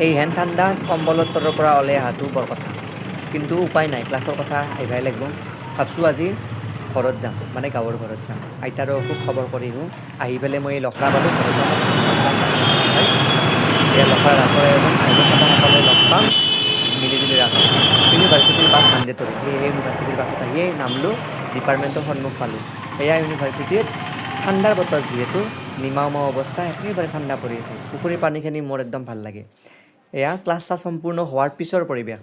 এই হেন ঠাণ্ডা কম্বলৰ তলৰ পৰা ওলাই অহাটো বৰ কথা, কিন্তু উপায় নাই, ক্লাছৰ কথা আহিবই লাগিব। ভাবছোঁ আজি ঘৰত যাম, মানে গাঁৱৰ ঘৰত যাম, আইতাৰো অসুখ খবৰ কৰি আহোঁ। আহি পেলাই মই লখৰা পালোঁ, ঘৰত যাম হয় এয়া লখৰা ৰাসৰ আয়োজন আহিব চাবা, সকলোৱে লগ পাম, মিলিজুলি ৰাস চাম। ইউনিভাৰ্চিটিৰ বাছ মানডেটৰী, সেই ইউনিভাৰ্চিটিৰ বাছত আহিয়েই নামলোঁ, ডিপাৰ্টমেণ্টৰ সন্মুখ পালোঁ। এয়া ইউনিভাৰ্চিটিত ঠাণ্ডাৰ বতৰ যিহেতু, নিমাও মাও অৱস্থা, একেবাৰে ঠাণ্ডা পৰি আছে। পুখুৰীৰ পানীখিনি মোৰ একদম ভাল লাগে। এয়া ক্লাছ চাছ সম্পূৰ্ণ হোৱাৰ পিছৰ পৰিৱেশ।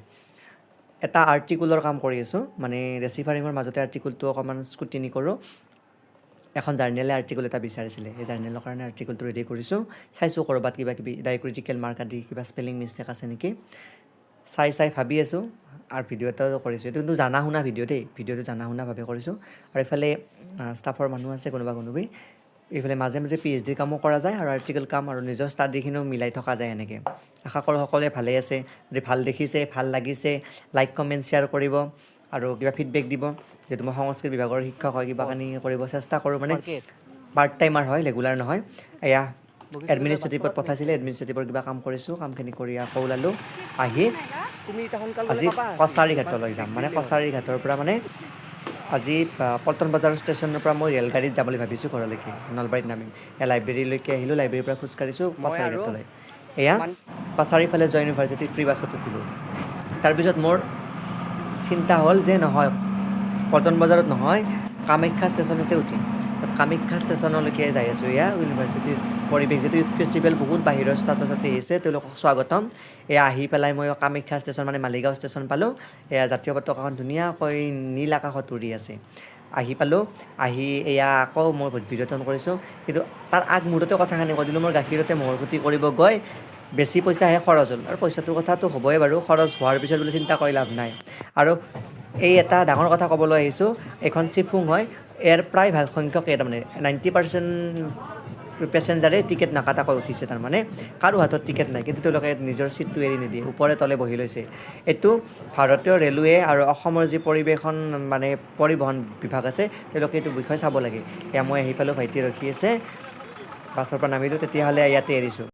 এটা আৰ্টিকুলৰ কাম কৰি আছোঁ, মানে ৰেচিফাৰিঙৰ মাজতে আৰ্টিকুলটো অকণমান স্কুটিনি কৰোঁ। এখন জাৰ্নেলে আৰ্টিকুল এটা বিচাৰিছিলে, সেই জাৰ্নেলৰ কাৰণে আৰ্টিকুলটো ৰেডি কৰিছোঁ। চাইছোঁ ক'ৰবাত কিবা কিবি ডাইক্ৰিটিকেল মাৰ্ক আদি কিবা স্পেলিং মিষ্টেক আছে নেকি, চাই ভাবি আছোঁ। আৰু ভিডিঅ' এটাও কৰিছোঁ, এইটো কিন্তু জানা শুনা ভিডিঅ' দেই, ভিডিঅ'টো জানা শুনাভাৱে কৰিছোঁ। আৰু এইফালে ষ্টাফৰ মানুহ আছে কোনোবি, এইফালে মাজে মাজে PhD কামো কৰা যায়, আৰু আৰ্টিকেল কাম আৰু নিজৰ ষ্টাডিখিনিও মিলাই থকা যায় এনেকৈ। আশা কৰোঁ সকলোৱে ভালেই আছে, যদি ভাল দেখিছে, ভাল লাগিছে, লাইক কমেণ্ট শ্বেয়াৰ কৰিব, আৰু কিবা ফিডবেক দিব। যিহেতু মই সংস্কৃত বিভাগৰ শিক্ষক হয়, কিবা কানি কৰিব চেষ্টা কৰোঁ, মানে পাৰ্ট টাইমাৰ হয়, ৰেগুলাৰ নহয়। এয়া এডমিনিষ্ট্ৰেটিভত পঠাইছিলে, এডমিনিষ্ট্ৰেটিভৰ কিবা কাম কৰিছোঁ, কামখিনি কৰি আকৌ ওলালোঁ। আহি আজি কছাৰীঘাটলৈ যাম, মানে কছাৰীঘাটৰ পৰা মানে আজি পল্টন বজাৰ ষ্টেচনৰ পৰা মই ৰেলগাড়ীত যাম বুলি ভাবিছোঁ ঘৰলৈকে, নলবাৰীত নামিম। এয়া লাইব্ৰেৰীলৈকে আহিলোঁ, লাইব্ৰেৰীৰ পৰা খোজকাঢ়িছোঁ কছাৰীঘাটলৈ। এয়া কছাৰীফালে যোৱা ইউনিভাৰ্চিটিত ফ্ৰী বাছত উঠিলোঁ। তাৰপিছত মোৰ চিন্তা হ'ল যে নহয়, পল্টন বজাৰত নহয়, কামাখ্যা ষ্টেচনতে উঠিম। কামাখ্যা ষ্টেচনলৈকে যাই আছোঁ। এয়া ইউনিভাৰ্চিটিৰ পৰিৱেশ, যিটো ইউথ ফেষ্টিভেল, বহুত বাহিৰৰ ছাত্ৰ ছাত্ৰী আহিছে, তেওঁলোকক স্বাগতম। এয়া আহি পেলাই মই কামাখ্যা ষ্টেচন, মানে মালিগাঁও ষ্টেচন পালোঁ। এয়া জাতীয় পতাকাখন ধুনীয়াকৈ নীল আকাশত উৰি আছে। আহি পালোঁ, আহি এয়া আকৌ মই ভিডিঅ' অন কৰিছোঁ, কিন্তু তাৰ আগমুহূৰ্ততে কথাখিনি কৈ দিলোঁ, মোৰ গাখীৰতে মহৰ খুটি কৰিব গৈ বেছি পইচাহে খৰচ হ'ল। আৰু পইচাটোৰ কথাটো হ'বই বাৰু, খৰচ হোৱাৰ পিছত বুলি চিন্তা কৰি লাভ নাই। আৰু এই এটা ডাঙৰ কথা ক'বলৈ আহিছোঁ, এইখন চিফুং হয়, ইয়াৰ প্ৰায় ভাগ সংখ্যকে, তাৰমানে 90% পেচেঞ্জাৰে টিকেট নাকাটাকৈ উঠিছে। তাৰমানে কাৰো হাতত টিকেট নাই, কিন্তু তেওঁলোকে নিজৰ ছিটটো এৰি নিদিয়ে, ওপৰে তলে বহি লৈছে। এইটো ভাৰতীয় ৰেলৱে আৰু অসমৰ যি পৰিৱেশন, মানে পৰিবহণ বিভাগ আছে, তেওঁলোকে এইটো বিষয়ে চাব লাগে। এয়া মই আহি পালোঁ, ভাইটি ৰখি আছে, বাছৰ পৰা নামিলোঁ, তেতিয়াহ'লে ইয়াতে এৰিছোঁ।